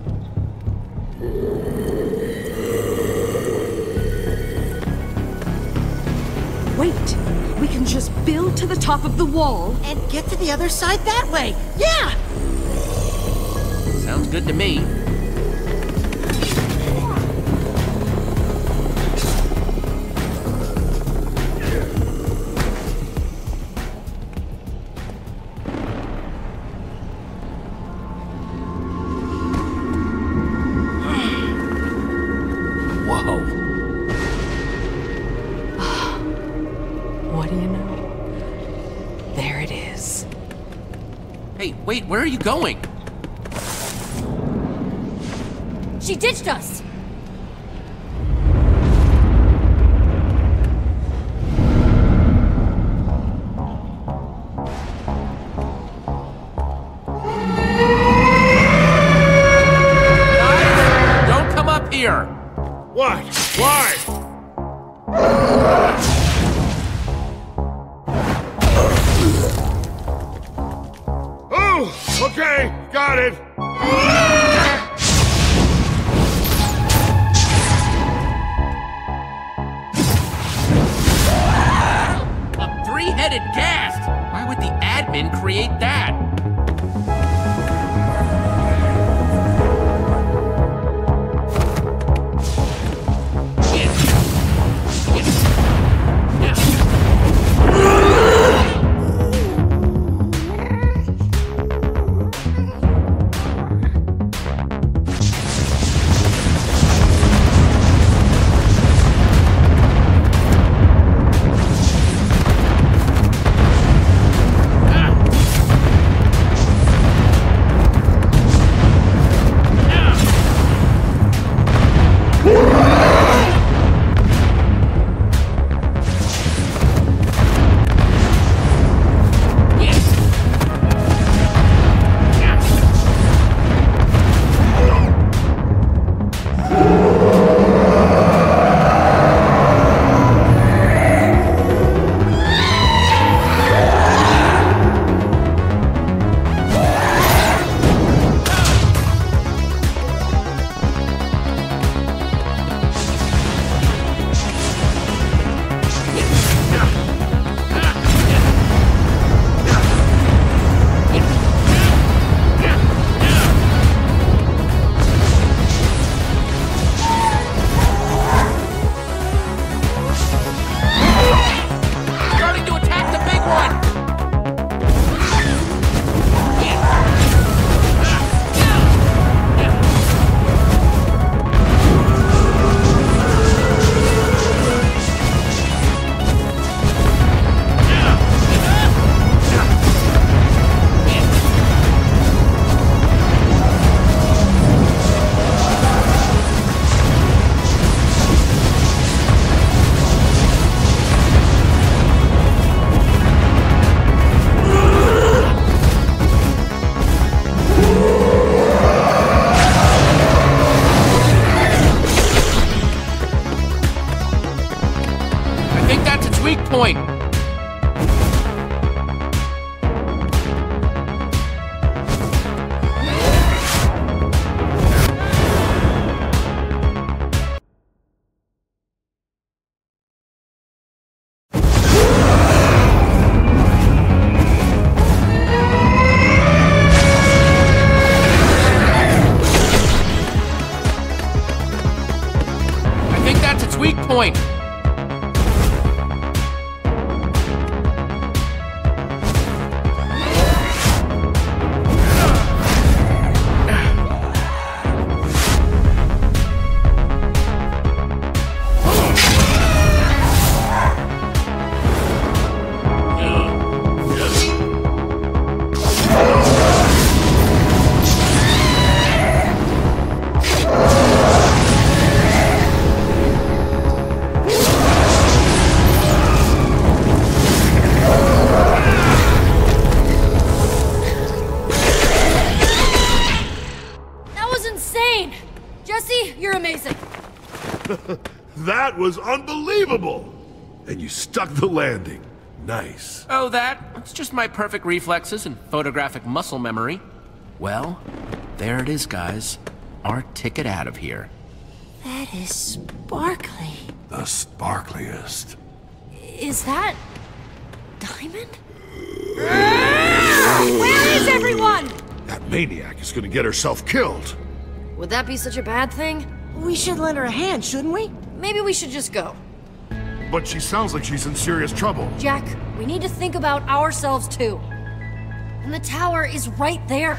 Wait, we can just build to the top of the wall and get to the other side that way. Yeah! Sounds good to me. What do you know? There it is. Hey, wait, where are you going? She ditched us! Guys, don't come up here! What? Why? Oh, okay, got it. A three-headed ghast! Why would the admin create that? Point. I think that's its weak point. was unbelievable! And you stuck the landing. Nice. Oh, it's just my perfect reflexes and photographic muscle memory. Well, there it is, guys. Our ticket out of here. That is sparkly. The sparkliest. Is that... Diamond? Where is everyone? That maniac is gonna get herself killed. Would that be such a bad thing? We should lend her a hand, shouldn't we? Maybe we should just go. But she sounds like she's in serious trouble. Jack, we need to think about ourselves too. And the tower is right there.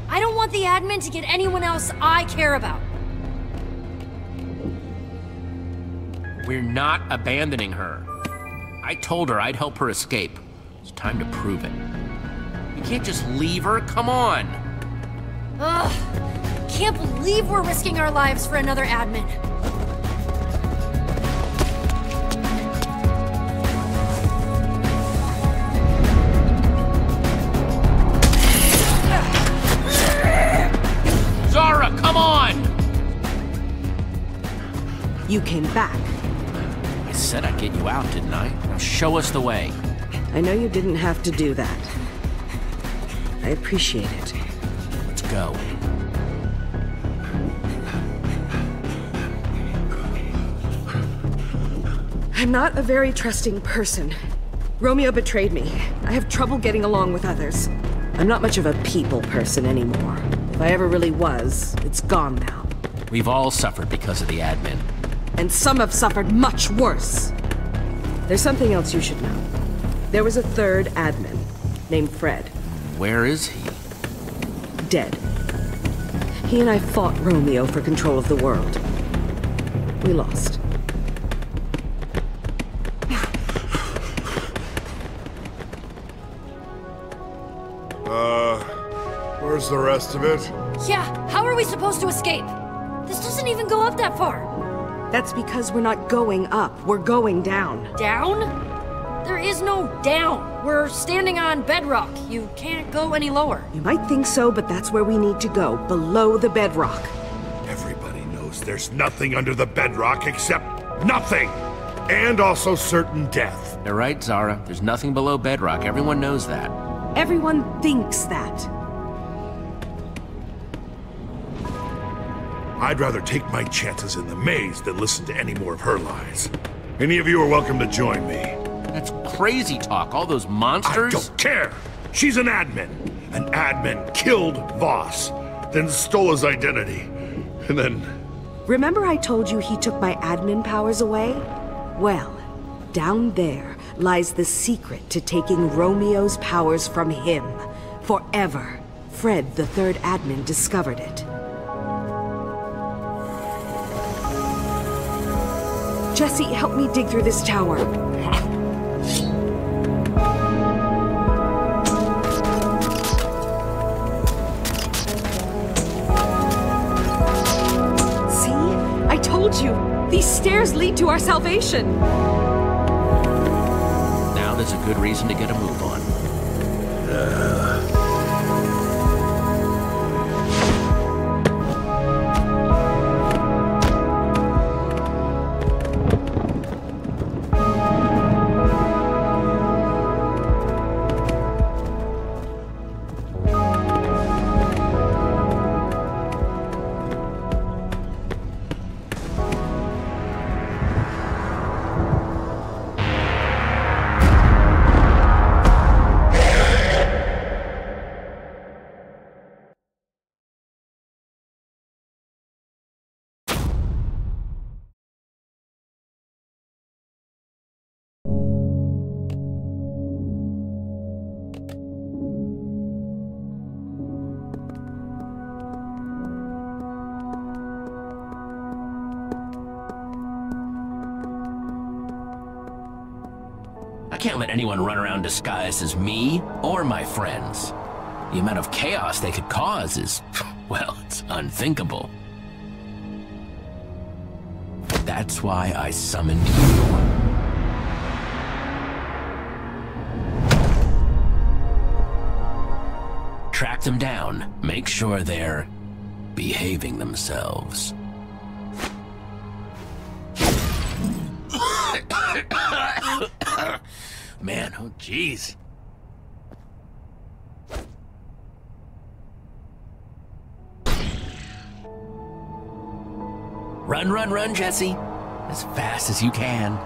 I don't want the admin to get anyone else I care about. We're not abandoning her. I told her I'd help her escape. It's time to prove it. You can't just leave her, come on! Ugh, can't believe we're risking our lives for another admin. Zara, come on! You came back. I said I'd get you out, didn't I? Now show us the way. I know you didn't have to do that. I appreciate it. Let's go. I'm not a very trusting person. Romeo betrayed me. I have trouble getting along with others. I'm not much of a people person anymore. If I ever really was, it's gone now. We've all suffered because of the admin. And some have suffered much worse. There's something else you should know. There was a third admin, named Fred. Where is he? Dead. He and I fought Romeo for control of the world. We lost. Where's the rest of it? Yeah, how are we supposed to escape? This doesn't even go up that far. That's because we're not going up, we're going down. Down? There is no down. We're standing on bedrock. You can't go any lower. You might think so, but that's where we need to go, below the bedrock. Everybody knows there's nothing under the bedrock except nothing! And also certain death. You're right, Zara. There's nothing below bedrock. Everyone knows that. Everyone thinks that. I'd rather take my chances in the maze than listen to any more of her lies. Any of you are welcome to join me. That's crazy talk. All those monsters. I don't care. She's an admin. An admin killed Voss, then stole his identity, and then... Remember I told you he took my admin powers away? Well, down there lies the secret to taking Romeo's powers from him. Forever. Fred, the third admin, discovered it. Jesse, help me dig through this tower. See? I told you! These stairs lead to our salvation! Now there's a good reason to get a move on. I can't let anyone run around disguised as me or my friends. The amount of chaos they could cause is, well, it's unthinkable. That's why I summoned you. Track them down. Make sure they're behaving themselves. Man, oh jeez. Run, run, run, Jesse. As fast as you can.